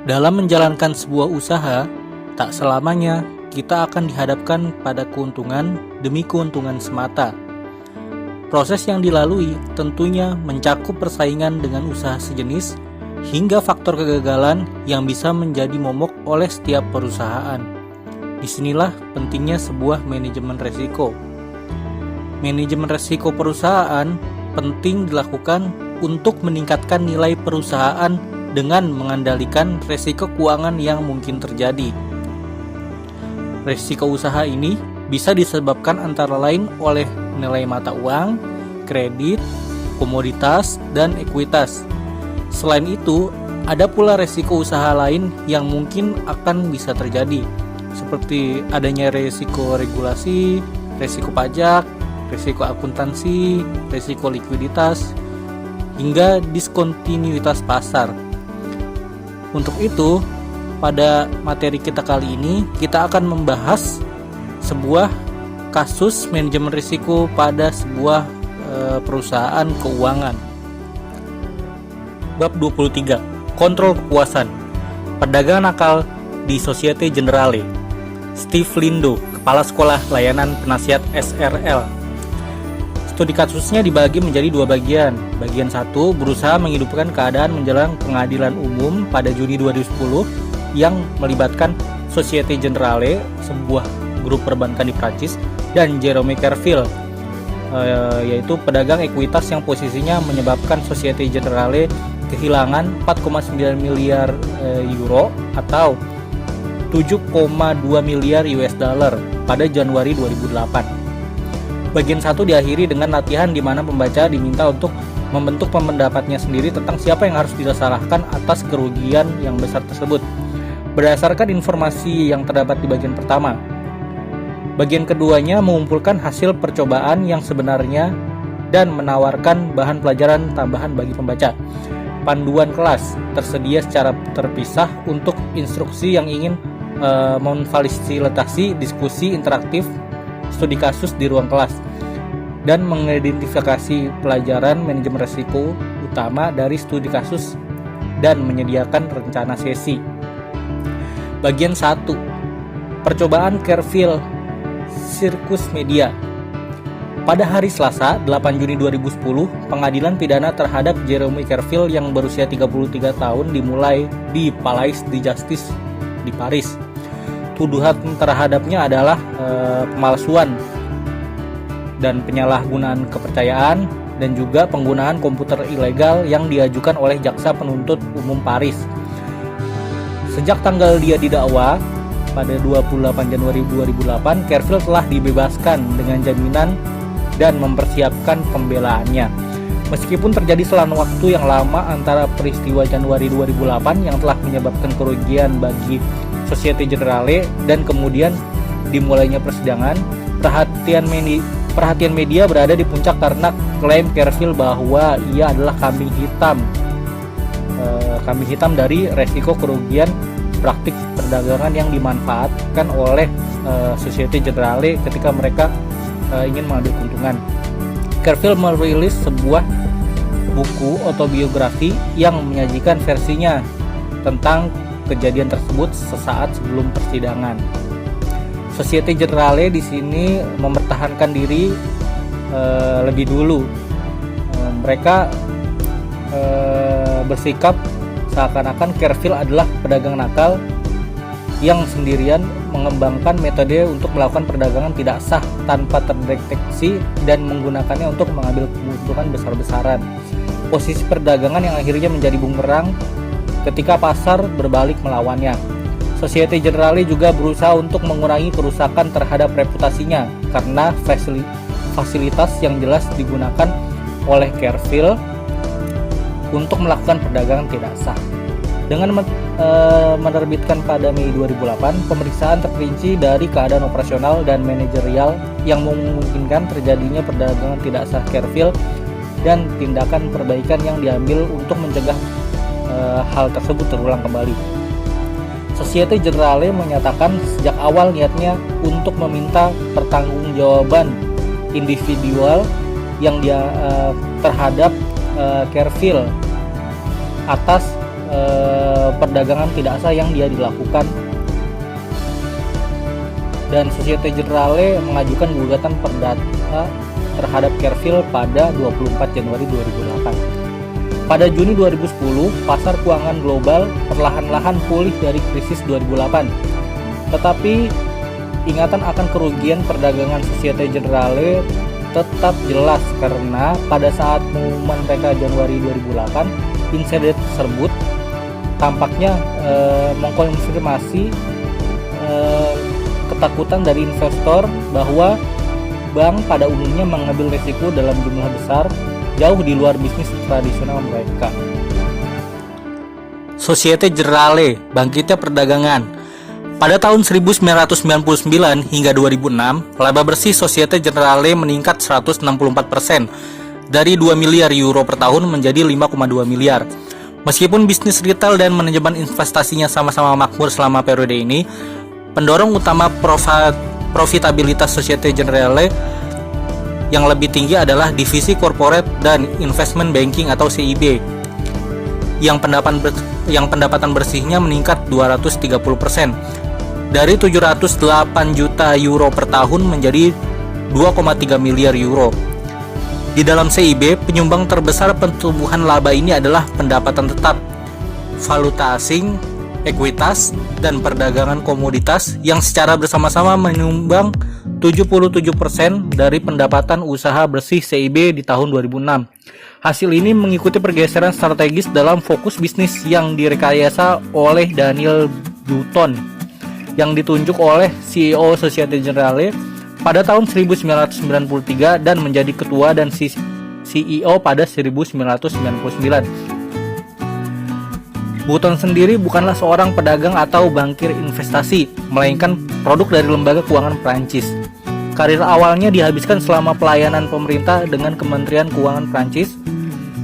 Dalam menjalankan sebuah usaha, tak selamanya kita akan dihadapkan pada keuntungan demi keuntungan semata. Proses yang dilalui tentunya mencakup persaingan dengan usaha sejenis hingga faktor kegagalan yang bisa menjadi momok oleh setiap perusahaan. Disinilah pentingnya sebuah manajemen resiko. Manajemen resiko perusahaan penting dilakukan untuk meningkatkan nilai perusahaan dengan mengendalikan resiko keuangan yang mungkin terjadi. Resiko usaha ini bisa disebabkan antara lain oleh nilai mata uang, kredit, komoditas, dan ekuitas. Selain itu, ada pula resiko usaha lain yang mungkin akan bisa terjadi, seperti adanya resiko regulasi, resiko pajak, resiko akuntansi, resiko likuiditas, hingga diskontinuitas pasar. Untuk itu, pada materi kita kali ini, kita akan membahas sebuah kasus manajemen risiko pada sebuah perusahaan keuangan. Bab 23. Kontrol kepuasan. Perdagangan nakal di Societe Generale. Steve Lindo, Kepala Sekolah Layanan Penasihat SRL. Studi kasusnya dibagi menjadi dua bagian. Bagian 1 berusaha menghidupkan keadaan menjelang pengadilan umum pada Juni 2010 yang melibatkan Societe Generale, sebuah grup perbankan di Prancis, dan Jerome Kerviel, yaitu pedagang ekuitas yang posisinya menyebabkan Societe Generale kehilangan 4,9 miliar euro atau 7,2 miliar US dollar pada Januari 2008. Bagian 1 diakhiri dengan latihan di mana pembaca diminta untuk membentuk pendapatnya sendiri tentang siapa yang harus disalahkan atas kerugian yang besar tersebut, berdasarkan informasi yang terdapat di bagian pertama. Bagian keduanya mengumpulkan hasil percobaan yang sebenarnya dan menawarkan bahan pelajaran tambahan bagi pembaca. Panduan kelas tersedia secara terpisah untuk instruksi yang ingin memfasilitasi diskusi interaktif studi kasus di ruang kelas dan mengidentifikasi pelajaran manajemen risiko utama dari studi kasus dan menyediakan rencana sesi. Bagian 1. Percobaan Kerviel Sirkus Media. Pada hari Selasa, 8 Juni 2010, pengadilan pidana terhadap Jerome Kerviel yang berusia 33 tahun dimulai di Palais de Justice di Paris. Tuduhan terhadapnya adalah pemalsuan dan penyalahgunaan kepercayaan dan juga penggunaan komputer ilegal yang diajukan oleh jaksa penuntut umum Paris. Sejak tanggal dia didakwa pada 28 Januari 2008, Kerviel telah dibebaskan dengan jaminan dan mempersiapkan pembelaannya. Meskipun terjadi selang waktu yang lama antara peristiwa Januari 2008 yang telah menyebabkan kerugian bagi Societe Generale dan kemudian dimulainya persidangan, perhatian media berada di puncak karena klaim Kerviel bahwa ia adalah kambing hitam dari resiko kerugian praktik perdagangan yang dimanfaatkan oleh Societe Generale ketika mereka ingin mengambil keuntungan. Kerviel merilis sebuah buku autobiografi yang menyajikan versinya tentang kejadian tersebut sesaat sebelum persidangan. Societe Generale di sini mempertahankan diri lebih dulu. Mereka bersikap seakan-akan Kerviel adalah pedagang nakal yang sendirian mengembangkan metode untuk melakukan perdagangan tidak sah tanpa terdeteksi dan menggunakannya untuk mengambil keuntungan besar-besaran. Posisi perdagangan yang akhirnya menjadi bumerang ketika pasar berbalik melawannya. Societe Generale juga berusaha untuk mengurangi kerusakan terhadap reputasinya karena fasilitas yang jelas digunakan oleh Kerviel untuk melakukan perdagangan tidak sah. Dengan menerbitkan pada Mei 2008 pemeriksaan terperinci dari keadaan operasional dan manajerial yang memungkinkan terjadinya perdagangan tidak sah Kerviel dan tindakan perbaikan yang diambil untuk mencegah hal tersebut terulang kembali. Societe Generale menyatakan sejak awal niatnya untuk meminta pertanggungjawaban individual yang dia terhadap Kerviel atas perdagangan tidak sah yang dia dilakukan, dan Societe Generale mengajukan gugatan perdata terhadap Kerviel pada 24 Januari 2008. Pada Juni 2010, pasar keuangan global perlahan-lahan pulih dari krisis 2008. Tetapi ingatan akan kerugian perdagangan Societe Generale tetap jelas karena pada saat pengumuman mereka Januari 2008, insiden tersebut tampaknya mengkonfirmasi ketakutan dari investor bahwa bank pada umumnya mengambil risiko dalam jumlah besar jauh di luar bisnis tradisional mereka. Societe Generale, bangkitnya perdagangan. Pada tahun 1999 hingga 2006, laba bersih Societe Generale meningkat 164%, dari 2 miliar euro per tahun menjadi 5,2 miliar. Meskipun bisnis retail dan manajemen investasinya sama-sama makmur selama periode ini, pendorong utama profitabilitas Societe Generale yang lebih tinggi adalah divisi corporate dan investment banking atau CIB yang pendapatan bersihnya meningkat 230%, dari 708 juta euro per tahun menjadi 2,3 miliar euro. Di dalam CIB, penyumbang terbesar pertumbuhan laba ini adalah pendapatan tetap, valuta asing, ekuitas, dan perdagangan komoditas yang secara bersama-sama menyumbang 77% dari pendapatan usaha bersih CIB di tahun 2006. Hasil ini mengikuti pergeseran strategis dalam fokus bisnis yang direkayasa oleh Daniel Button yang ditunjuk oleh CEO Societe Generale pada tahun 1993 dan menjadi ketua dan CEO pada 1999. Button sendiri bukanlah seorang pedagang atau bankir investasi, melainkan produk dari lembaga keuangan Prancis. Karir awalnya dihabiskan selama pelayanan pemerintah dengan Kementerian Keuangan Prancis.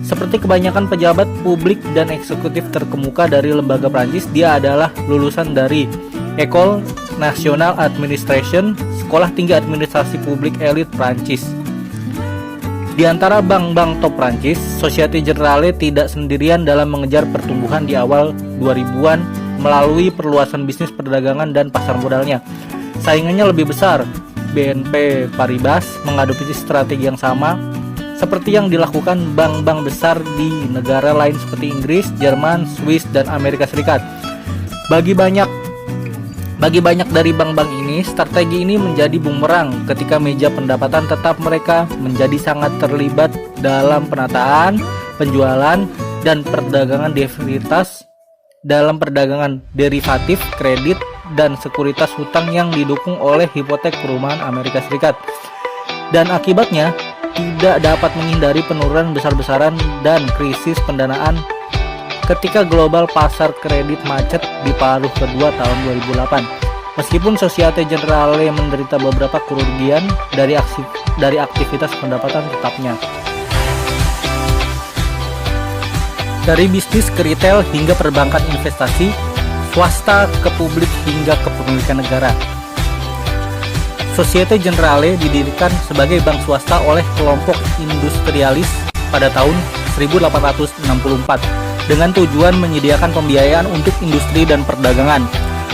Seperti kebanyakan pejabat publik dan eksekutif terkemuka dari lembaga Prancis, dia adalah lulusan dari École Nationale Administration, Sekolah Tinggi Administrasi Publik Elit Prancis. Di antara bank-bank top Prancis, Societe Generale tidak sendirian dalam mengejar pertumbuhan di awal 2000-an melalui perluasan bisnis perdagangan dan pasar modalnya. Saingannya lebih besar. BNP Paribas mengadopsi strategi yang sama seperti yang dilakukan bank-bank besar di negara lain seperti Inggris, Jerman, Swiss, dan Amerika Serikat. Bagi banyak dari bank-bank ini, strategi ini menjadi bumerang ketika meja pendapatan tetap mereka menjadi sangat terlibat dalam penataan, penjualan, dan perdagangan derivatif, kredit, dan sekuritas hutang yang didukung oleh hipotek perumahan Amerika Serikat. Dan akibatnya, tidak dapat menghindari penurunan besar-besaran dan krisis pendanaan ketika global pasar kredit macet di paruh kedua tahun 2008. Meskipun Societe Generale menderita beberapa kerugian dari aktivitas pendapatan tetapnya. Dari bisnis ke retail hingga perbankan investasi, swasta ke publik hingga kepemilikan negara. Societe Generale didirikan sebagai bank swasta oleh kelompok industrialis pada tahun 1864 dengan tujuan menyediakan pembiayaan untuk industri dan perdagangan.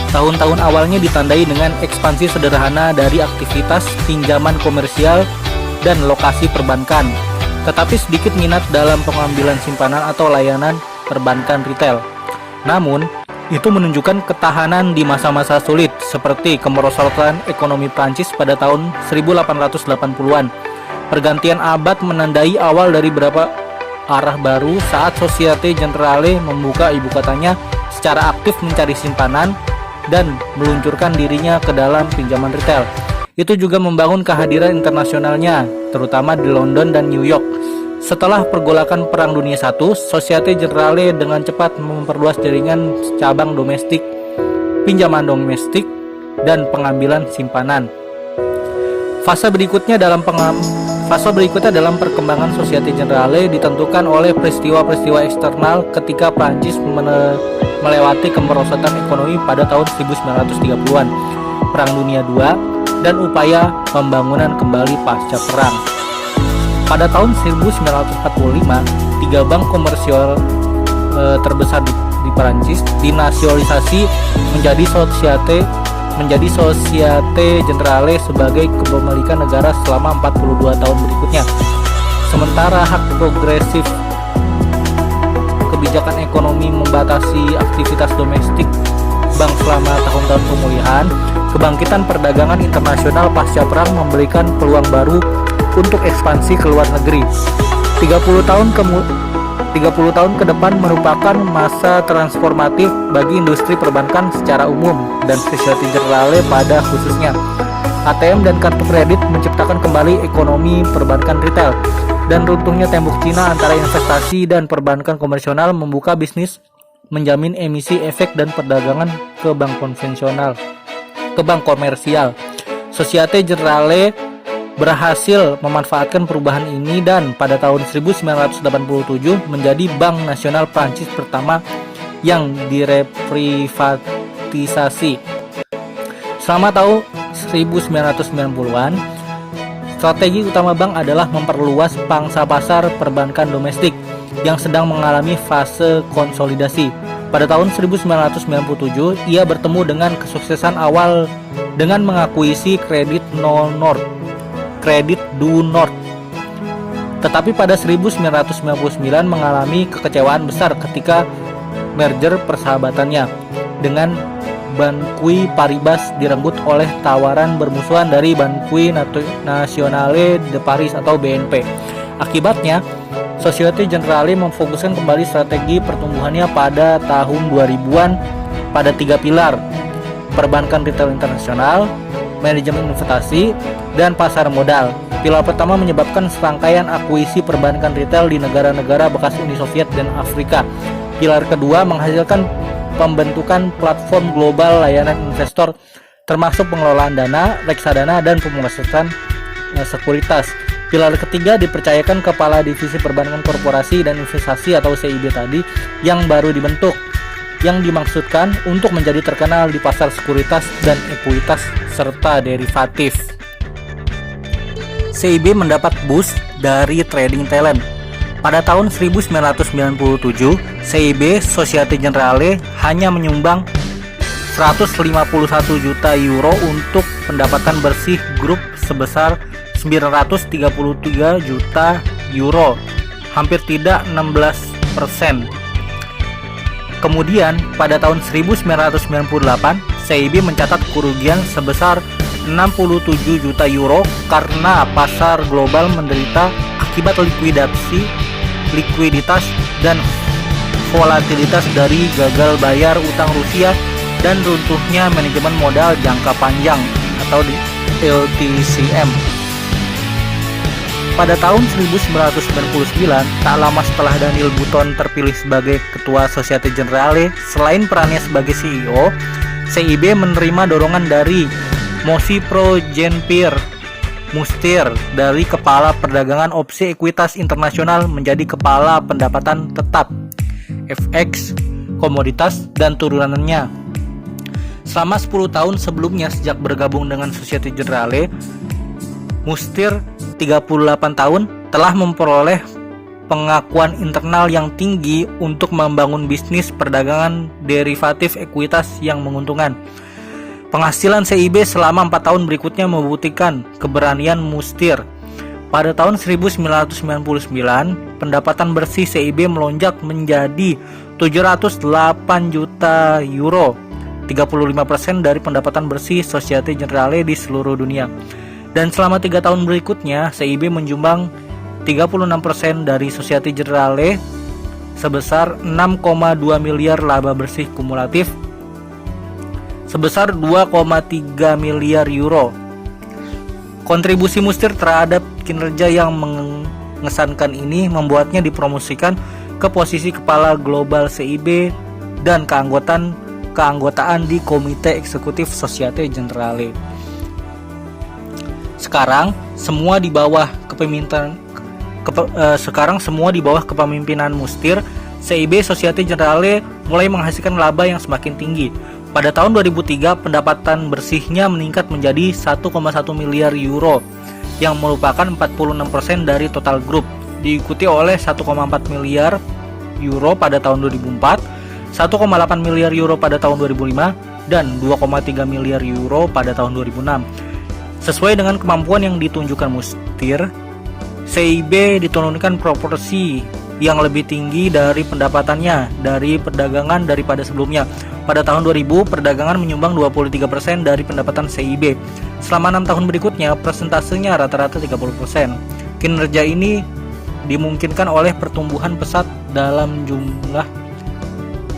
Tahun-tahun awalnya ditandai dengan ekspansi sederhana dari aktivitas pinjaman komersial dan lokasi perbankan, tetapi sedikit minat dalam pengambilan simpanan atau layanan perbankan retail. Namun, itu menunjukkan ketahanan di masa-masa sulit seperti kemerosotan ekonomi Prancis pada tahun 1880-an. Pergantian abad menandai awal dari beberapa arah baru saat Societe Generale membuka ibu kotanya secara aktif mencari simpanan dan meluncurkan dirinya ke dalam pinjaman retail. Itu juga membangun kehadiran internasionalnya, terutama di London dan New York. Setelah pergolakan Perang Dunia I, Societe Generale dengan cepat memperluas jaringan cabang domestik, pinjaman domestik, dan pengambilan simpanan. Fase berikutnya dalam perkembangan Societe Generale ditentukan oleh peristiwa-peristiwa eksternal ketika Prancis melewati kemerosotan ekonomi pada tahun 1930-an, Perang Dunia II, dan upaya pembangunan kembali pasca perang. Pada tahun 1945, 3 bank komersial terbesar di di Perancis dinasionalisasi menjadi Societe Generale sebagai kepemilikan negara selama 42 tahun berikutnya. Sementara hak progresif kebijakan ekonomi membatasi aktivitas domestik bank selama tahun-tahun pemulihan, kebangkitan perdagangan internasional pasca perang memberikan peluang baru untuk ekspansi ke luar negeri. 30 tahun ke depan merupakan masa transformatif bagi industri perbankan secara umum dan Societe Generale pada khususnya. ATM dan kartu kredit menciptakan kembali ekonomi perbankan retail, dan runtuhnya tembok Cina antara investasi dan perbankan konvensional membuka bisnis menjamin emisi efek dan perdagangan ke bank komersial. Societe Generale berhasil memanfaatkan perubahan ini dan pada tahun 1987 menjadi bank nasional Prancis pertama yang direprivatisasi. Selama tahun 1990-an, strategi utama bank adalah memperluas pangsa pasar perbankan domestik yang sedang mengalami fase konsolidasi. Pada tahun 1997, ia bertemu dengan kesuksesan awal dengan mengakuisisi Credit du Nord. Tetapi pada 1999 mengalami kekecewaan besar ketika merger persahabatannya dengan Banque Paribas direnggut oleh tawaran bermusuhan dari Banque Nationale de Paris atau BNP. Akibatnya, Societe Generale memfokuskan kembali strategi pertumbuhannya pada tahun 2000-an pada 3 pilar: perbankan retail internasional, manajemen investasi, dan pasar modal. Pilar pertama menyebabkan serangkaian akuisisi perbankan retail di negara-negara bekas Uni Soviet dan Afrika. Pilar kedua menghasilkan pembentukan platform global layanan investor, termasuk pengelolaan dana, reksadana, dan pemrosesan sekuritas. Pilar ketiga dipercayakan kepala divisi perbankan korporasi dan investasi atau CIB tadi yang baru dibentuk, yang dimaksudkan untuk menjadi terkenal di pasar sekuritas dan ekuitas serta derivatif. CIB mendapat boost dari trading talent. Pada tahun 1997, CIB Societe Generale hanya menyumbang 151 juta euro untuk pendapatan bersih grup sebesar 933 juta euro, hampir tidak 16%. Kemudian pada tahun 1998, CIB mencatat kerugian sebesar 67 juta euro karena pasar global menderita akibat likuiditas dan volatilitas dari gagal bayar utang Rusia dan runtuhnya manajemen modal jangka panjang atau LTCM. Pada tahun 1999, tak lama setelah Daniel Bouton terpilih sebagai ketua Societe Generale, selain perannya sebagai CEO, CIB menerima dorongan dari Pro Jean-Pierre Mustier dari kepala perdagangan opsi ekuitas internasional menjadi kepala pendapatan tetap, FX, komoditas, dan turunannya. Selama 10 tahun sebelumnya sejak bergabung dengan Societe Generale, Mustier 38 tahun telah memperoleh pengakuan internal yang tinggi untuk membangun bisnis perdagangan derivatif ekuitas yang menguntungkan. Penghasilan CIB selama 4 tahun berikutnya membuktikan keberanian Mustier. Pada tahun 1999, pendapatan bersih CIB melonjak menjadi 708 juta euro, 35% dari pendapatan bersih Societe Generale di seluruh dunia. Dan selama 3 tahun berikutnya, CIB menjumbang 36% dari Societe Generale sebesar 6,2 miliar laba bersih kumulatif sebesar 2,3 miliar euro. Kontribusi Mustier terhadap kinerja yang mengesankan ini membuatnya dipromosikan ke posisi kepala global CIB dan keanggotaan di komite eksekutif Societe Generale. Sekarang semua di bawah kepemimpinan Mustier, CIB Societe Generale mulai menghasilkan laba yang semakin tinggi. Pada tahun 2003, pendapatan bersihnya meningkat menjadi 1,1 miliar euro yang merupakan 46% dari total grup, diikuti oleh 1,4 miliar euro pada tahun 2004 1,8 miliar euro pada tahun 2005 dan 2,3 miliar euro pada tahun 2006. Sesuai dengan kemampuan yang ditunjukkan Mustir, CIB diturunkan proporsi yang lebih tinggi dari pendapatannya dari perdagangan daripada sebelumnya. Pada tahun 2000, perdagangan menyumbang 23% dari pendapatan CIB. Selama 6 tahun berikutnya, persentasenya rata-rata 30%. Kinerja ini dimungkinkan oleh pertumbuhan pesat dalam jumlah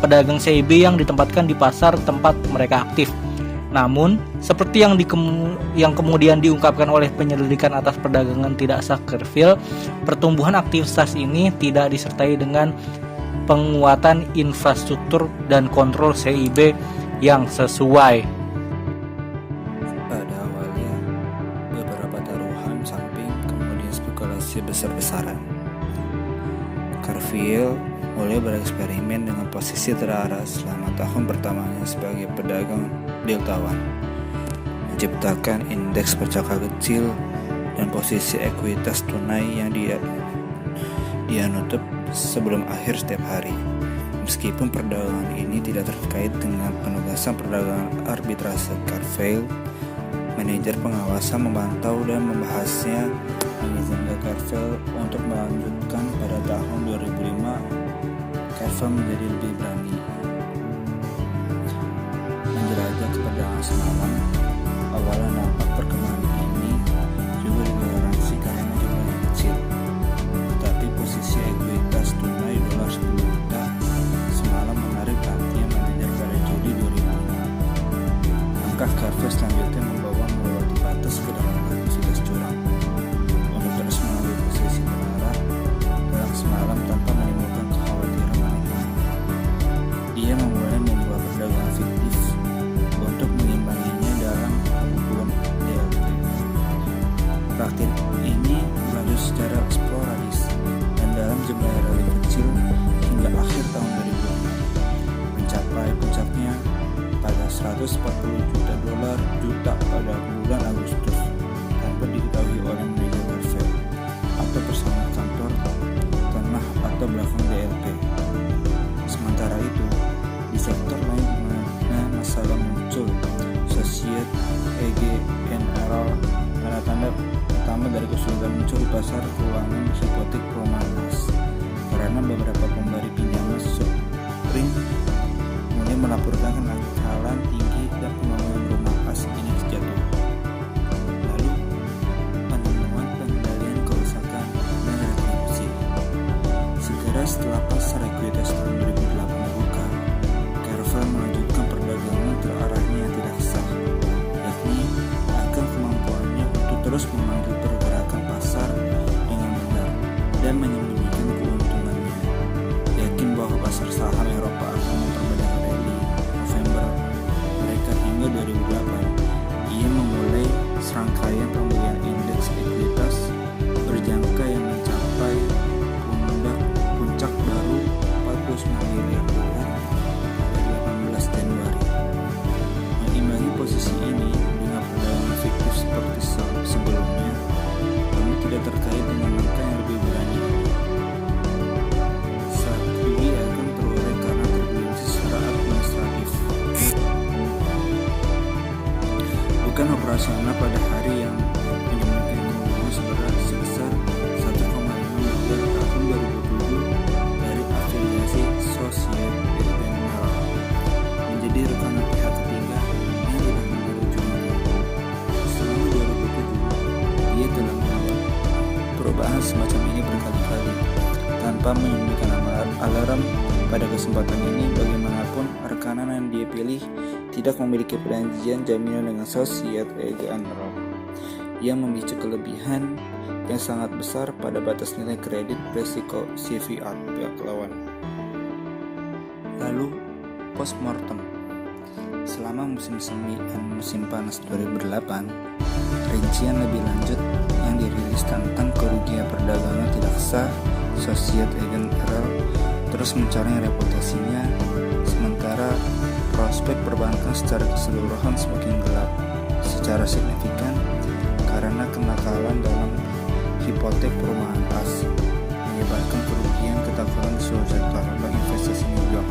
pedagang CIB yang ditempatkan di pasar tempat mereka aktif. Namun, seperti yang kemudian diungkapkan oleh penyelidikan atas perdagangan tidak sah Kerviel, pertumbuhan aktivitas ini tidak disertai dengan penguatan infrastruktur dan kontrol CIB yang sesuai. Pada awalnya, beberapa taruhan samping kemudian spekulasi besar-besaran. Kerviel mulai bereksperimen dengan posisi terarah selama tahun pertamanya sebagai pedagang deltawan, menciptakan indeks percakapan kecil dan posisi ekuitas tunai yang dia nutup sebelum akhir setiap hari. Meskipun perdagangan ini tidak terkait dengan penugasan perdagangan arbitrase Kerviel, manajer pengawasan memantau dan membahasnya, mengizinkan Kerviel untuk melanjutkan. Pada tahun 2005, Kerviel menjadi lebih berani menjelajah ke perdagangan semalam. Awalnya nampak perkembangan ini juga ditoleransi karena jumlahnya kecil, tetapi posisi ekuitas tunai dolar 10 juta semalam menarik perhatian manajer pada Juli 2005. Langkah Kerviel selanjutnya membawa melewati batas ke dalam aktivitas curang untuk terus mengambil posisi terarah dalam semalam tanpa menimbulkan kekhawatiran manajemen. Ia memulai membuat perdagangan fiktif untuk mengimbanginya dalam pembukuan DLT. Praktik ini berlanjut secara sporadis dan dalam jumlah relatif kecil hingga akhir tahun 2005, mencapai puncaknya pada 140 juta pada bulan Agustus tanpa diketahui oleh manajer Kerviel atau bersama kantor tanah atau belakang DLT. Sementara itu, di sektor lain di mana masalah muncul, Societe Generale, tanda-tanda pertama dari kesulitan muncul di pasar keuangan hipotek perumahan khas, karena beberapa pemberi pinjaman subprime mulai melaporkan kenakalan tinggi dan pembangunan rumah khas ini jatuh. Lalu, penemuan pengendalian kerusakan dan retribusi. Segera setelah pasar ekuitas tahun 2008 dibuka, Kerviel melanjutkan perdagangan terarahnya yang tidak sah, yakni akan kemampuannya untuk terus memanggil pergerakan pasar dengan benar dan menyembunyikan keuntungannya. Yakin bahwa pasar saham Eropa akan memperbanyak rally November mereka hingga 2008, ia memulai serangkaian pembelian indeks ekuitas berjangka yang mencapai puncak baru 49 miliar dolar pada 18 Januari. Mengimbangi posisi ini dengan perdagangan fiktif seperti sebelumnya, namun tidak terkait dengan langkah yang lebih berani. Strategi akan terurai karena tergelincir secara administratif, bukan operasional. Pada hari yang menyebabkan keuntungan sebesar 1,5 miliar tahun 2007 dari afiliasi Societe Generale menjadi rekanan pihak ketiga yang tidak memiliki ujungnya. Selama 2007, ia telah membuat perubahan semacam ini berkali-kali tanpa menyembunyikan alarm. Pada kesempatan ini, bagaimanapun rekanan yang dia pilih tidak memiliki perjanjian jaminan dengan Societe Generale yang memicu kelebihan yang sangat besar pada batas nilai kredit resiko CVR pihak lawan. Lalu, postmortem. Selama musim semi dan musim panas 2008, rincian lebih lanjut yang dirilis tentang kerugian perdagangan tidak sah Societe Generale terus mencoreng reputasinya, sementara prospek perbankan secara keseluruhan semakin gelap secara signifikan karena kenakalan dalam hipotek perumahan khas menyebabkan kerugian ketakutan di seluruh sektor bank investasi New York.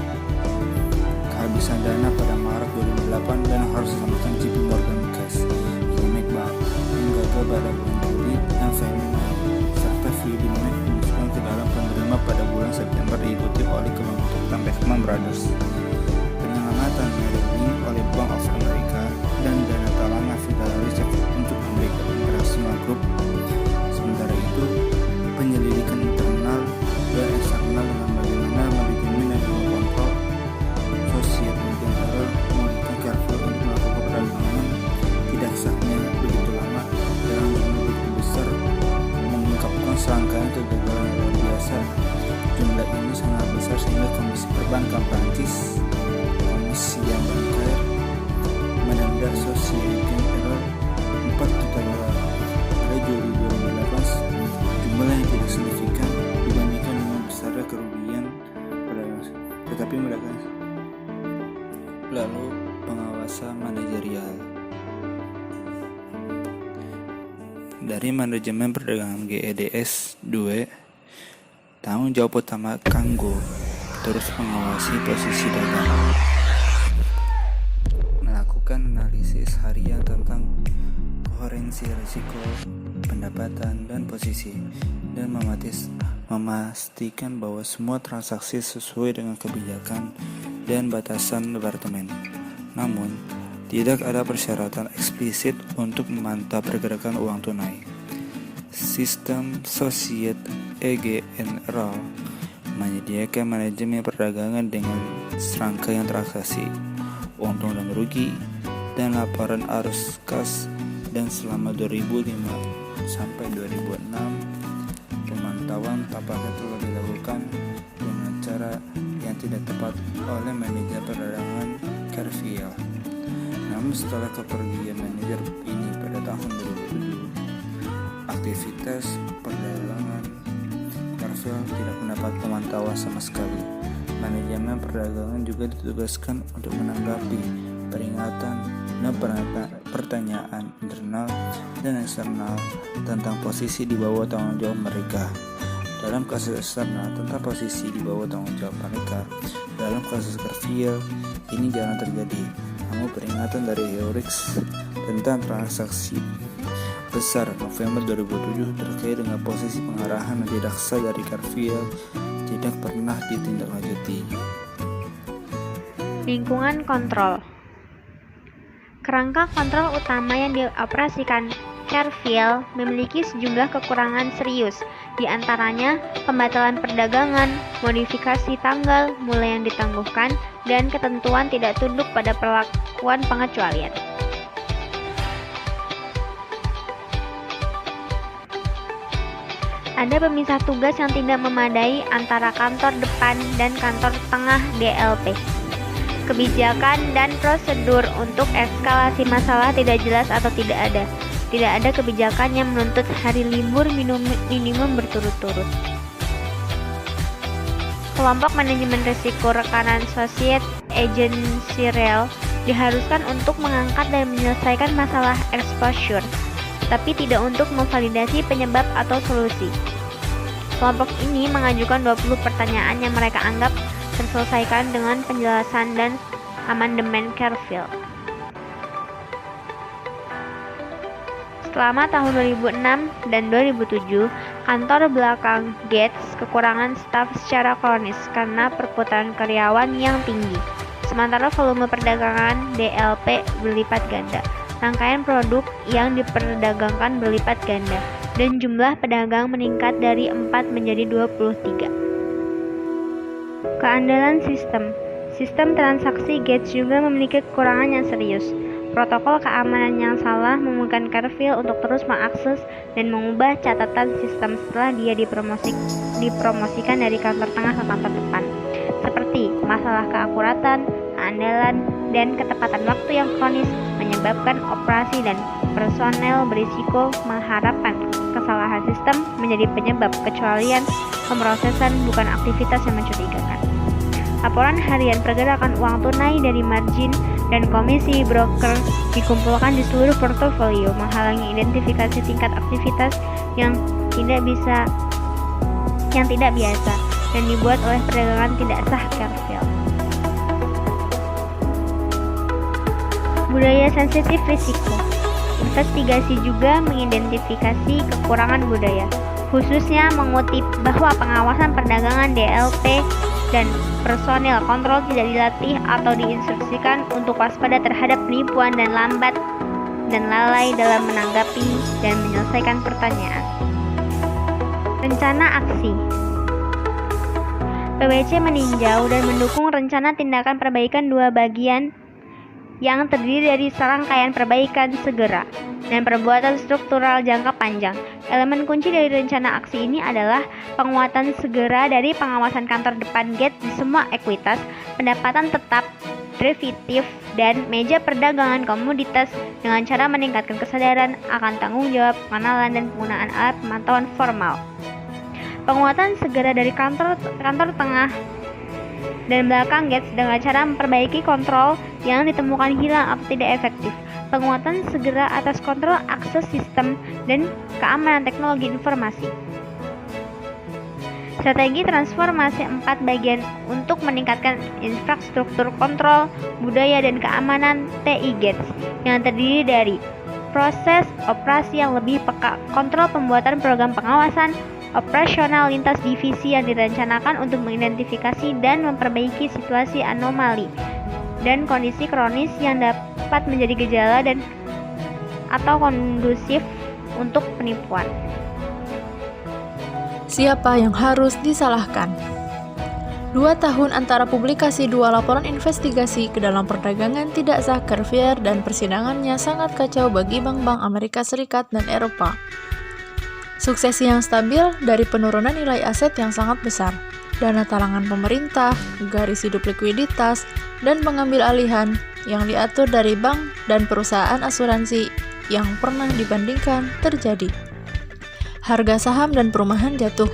perusahaan JP Morgan Chase, Unique Bank, yang gagal pada bulan Juli, dan Fannie Mae serta Freddie Mac memasukkan ke dalam penerima pada bulan September, diikuti oleh kelompok Beckman Brothers. Penyelamatan Merrill Lynch oleh Bank of America dan dana talangan Federal Reserve untuk Amerika International Group. Sementara itu, penyelidikan internal dan eksternal dengan bagaimana manajemen dan mengontrol Societe Generale memiliki Carrefour untuk melakukan perdagangan tidak sahnya begitu lama dalam jumlah begitu besar, mengungkapkan serangkaian kegagalan yang luar biasa. Jumlah ini sangat besar sehingga Komisi Perbankan Prancis, Komisi yang Bancaire, menenda Societe Generale $4 juta pada Juli 2018, jumlah yang tidak signifikan dibandingkan dengan besarnya kerugian tetapi mereka. Lalu pengawasan manajerial dari manajemen perdagangan GEDS 2, tanggung jawab utama Kanggo terus mengawasi posisi dagang, melakukan analisis harian tentang koherensi risiko, pendapatan, dan posisi, dan memastikan bahwa semua transaksi sesuai dengan kebijakan dan batasan departemen. Namun, tidak ada persyaratan eksplisit untuk memantau pergerakan uang tunai. Sistem Societe Generale menyediakan manajemen perdagangan dengan serangkaian transaksi, untung dan rugi, dan laporan arus kas, dan selama 2005 sampai 2006 pemantauan tampaknya telah dilakukan dengan cara yang tidak tepat oleh manajer perdagangan Carrefour. Namun setelah kepergian manajer ini pada tahun 2007, aktivitas perdagangan Carrefour tidak mendapat pemantauan sama sekali. Manajemen perdagangan juga ditugaskan untuk menanggapi peringatan dan pertanyaan internal dan eksternal tentang posisi di bawah tanggung jawab mereka. Dalam kasus eksternal tentang posisi di bawah tanggung jawab mereka, dalam kasus Carrefour ini jarang terjadi. Namun peringatan dari Eurix tentang transaksi besar November 2007 terkait dengan posisi pengarahan yang tidak sah dari Carrefour tidak pernah ditindaklanjuti. Lingkungan kontrol. Kerangka kontrol utama yang dioperasikan Carrefour memiliki sejumlah kekurangan serius, di antaranya pembatalan perdagangan, modifikasi tanggal mulai yang ditangguhkan, dan ketentuan tidak tunduk pada perlakuan pengecualian. Ada pemisah tugas yang tidak memadai antara kantor depan dan kantor tengah DLP. Kebijakan dan prosedur untuk eskalasi masalah tidak jelas atau tidak ada. Tidak ada kebijakan yang menuntut hari libur minimum berturut-turut. Kelompok manajemen risiko rekanan Societe Generale diharuskan untuk mengangkat dan menyelesaikan masalah exposure, tapi tidak untuk memvalidasi penyebab atau solusi. Kelompok ini mengajukan 20 pertanyaan yang mereka anggap terselesaikan dengan penjelasan dan amandemen Carrefour. Selama tahun 2006 dan 2007, kantor belakang Gates kekurangan staf secara kronis karena perputaran karyawan yang tinggi. Sementara volume perdagangan DLP berlipat ganda, rangkaian produk yang diperdagangkan berlipat ganda, dan jumlah pedagang meningkat dari 4 menjadi 23. Keandalan sistem. Sistem transaksi Gates juga memiliki kekurangan yang serius. Protokol keamanan yang salah memungkinkan Carrefour untuk terus mengakses dan mengubah catatan sistem setelah dia dipromosikan dari kantor tengah ke kantor depan, seperti masalah keakuratan, keandalan, dan ketepatan waktu yang kronis menyebabkan operasi dan personel berisiko mengharapkan kesalahan sistem menjadi penyebab kecualian pemrosesan bukan aktivitas yang mencurigakan. Laporan harian pergerakan uang tunai dari margin dan komisi broker dikumpulkan di seluruh portofolio, menghalangi identifikasi tingkat aktivitas yang tidak biasa dan dibuat oleh perdagangan tidak sah Carrefour. budaya sensitif risiko. Investigasi juga mengidentifikasi kekurangan budaya, khususnya mengutip bahwa pengawasan perdagangan DLT dan personil kontrol tidak dilatih atau diinstruksikan untuk waspada terhadap penipuan dan lambat dan lalai dalam menanggapi dan menyelesaikan pertanyaan. Rencana aksi. PwC meninjau dan mendukung rencana tindakan perbaikan dua bagian yang terdiri dari serangkaian perbaikan segera dan perbuatan struktural jangka panjang. Elemen kunci dari rencana aksi ini adalah penguatan segera dari pengawasan kantor depan gate di semua ekuitas, pendapatan tetap, derivatif, dan meja perdagangan komoditas dengan cara meningkatkan kesadaran akan tanggung jawab pengenalan dan penggunaan alat pemantauan formal. Penguatan segera dari kantor tengah dan belakang gates dengan cara memperbaiki kontrol yang ditemukan hilang atau tidak efektif. Penguatan segera atas kontrol akses sistem dan keamanan teknologi informasi. Strategi transformasi 4 bagian untuk meningkatkan infrastruktur kontrol, budaya, dan keamanan TI Gates yang terdiri dari proses operasi yang lebih peka, kontrol pembuatan program pengawasan, operasional lintas divisi yang direncanakan untuk mengidentifikasi dan memperbaiki situasi anomali dan kondisi kronis yang dapat menjadi gejala dan atau kondusif untuk penipuan. Siapa yang harus disalahkan? 2 tahun antara publikasi 2 laporan investigasi ke dalam perdagangan tidak sah Kervier dan persidangannya sangat kacau bagi bank-bank Amerika Serikat dan Eropa. Suksesi yang stabil dari penurunan nilai aset yang sangat besar, dana talangan pemerintah, garis hidup likuiditas, dan pengambil alihan yang diatur dari bank dan perusahaan asuransi yang pernah dibandingkan terjadi. Harga saham dan perumahan jatuh,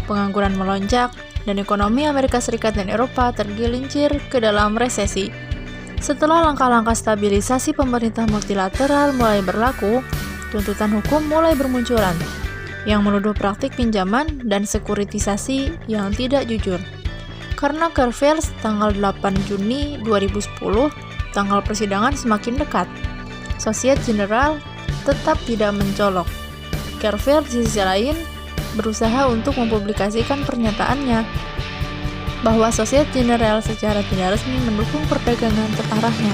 pengangguran melonjak, dan ekonomi Amerika Serikat dan Eropa tergelincir ke dalam resesi. Setelah langkah-langkah stabilisasi pemerintah multilateral mulai berlaku, tuntutan hukum mulai bermunculan yang menuduh praktik pinjaman dan sekuritisasi yang tidak jujur. Karena Kervier tanggal 8 Juni 2010, tanggal persidangan semakin dekat. Societe Generale tetap tidak mencolok. Kervier di sisi lain berusaha untuk mempublikasikan pernyataannya bahwa Societe Generale secara tidak resmi mendukung perdagangan terarahnya.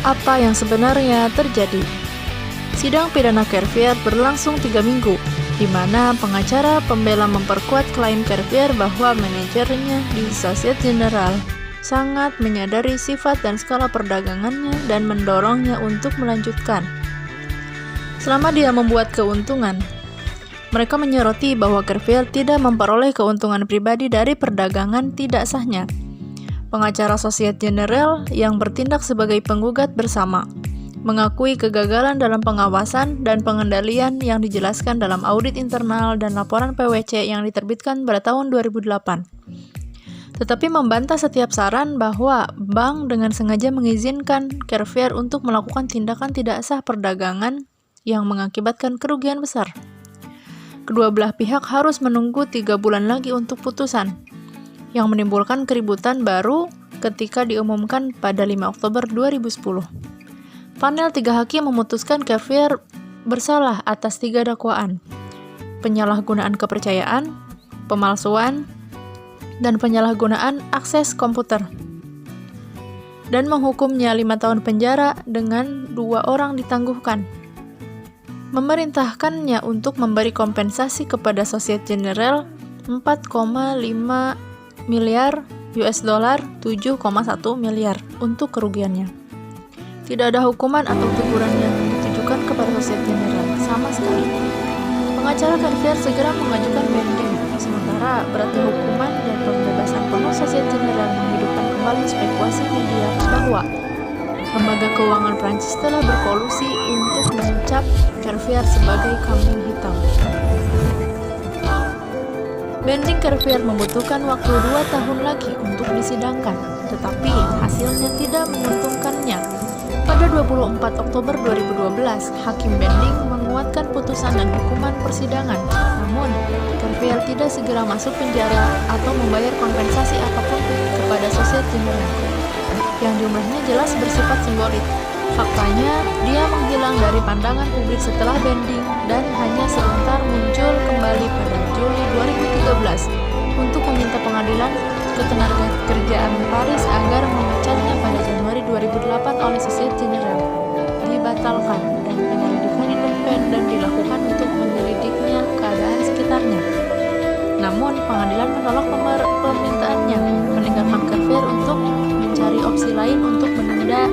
Apa yang sebenarnya terjadi? Sidang pidana Kervier berlangsung 3 minggu, di mana pengacara pembela memperkuat klaim Kervier bahwa manajernya di Societe Generale sangat menyadari sifat dan skala perdagangannya dan mendorongnya untuk melanjutkan. Selama dia membuat keuntungan, mereka menyoroti bahwa Kervier tidak memperoleh keuntungan pribadi dari perdagangan tidak sahnya. Pengacara Societe Generale yang bertindak sebagai penggugat bersama mengakui kegagalan dalam pengawasan dan pengendalian yang dijelaskan dalam audit internal dan laporan PwC yang diterbitkan pada tahun 2008. Tetapi membantah setiap saran bahwa bank dengan sengaja mengizinkan Kervier untuk melakukan tindakan tidak sah perdagangan yang mengakibatkan kerugian besar. Kedua belah pihak harus menunggu 3 bulan lagi untuk putusan, yang menimbulkan keributan baru ketika diumumkan pada 5 Oktober 2010. Panel 3 hakim memutuskan Kervier bersalah atas 3 dakwaan: penyalahgunaan kepercayaan, pemalsuan, dan penyalahgunaan akses komputer, dan menghukumnya 5 tahun penjara dengan 2 orang ditangguhkan. Memerintahkannya untuk memberi kompensasi kepada Societe Generale 4,5 miliar US dollar, 7,1 miliar untuk kerugiannya. Tidak ada hukuman atau teguran yang ditujukan kepada Societe Generale sama sekali. Pengacara Kervier segera mengajukan banding, sementara beratnya hukuman dan pembebasan penuh Societe Generale menghidupkan kembali spekulasi media bahwa lembaga keuangan Prancis telah berkolusi untuk mencap Kervier sebagai kambing hitam. Banding Kervier membutuhkan waktu 2 tahun lagi untuk disidangkan, tetapi hasilnya tidak menguntungkannya. Pada 24 Oktober 2012, Hakim Banding menguatkan putusan dan hukuman persidangan. Namun, Kervier tidak segera masuk penjara atau membayar kompensasi apapun kepada Societe Generale. yang jumlahnya jelas bersifat simbolik. Faktanya, dia menghilang dari pandangan publik setelah banding dan hanya sebentar muncul kembali pada Juli 2013 untuk meminta pengadilan ketenagakerjaan Paris agar memecatnya pada Januari 2008 oleh Sosieté Générale dibatalkan dan penyelidikan independen dilakukan untuk menyelidiknya keadaan sekitarnya. Namun, pengadilan menolak permintaannya, meninggalkan Carver untuk mencari opsi lain untuk menunda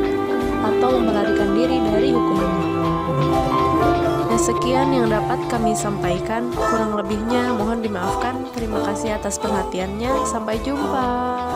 atau melarikan diri dari hukumannya. Nah, sekian yang dapat kami sampaikan. Kurang lebihnya mohon dimaafkan. Terima kasih atas perhatiannya. Sampai jumpa.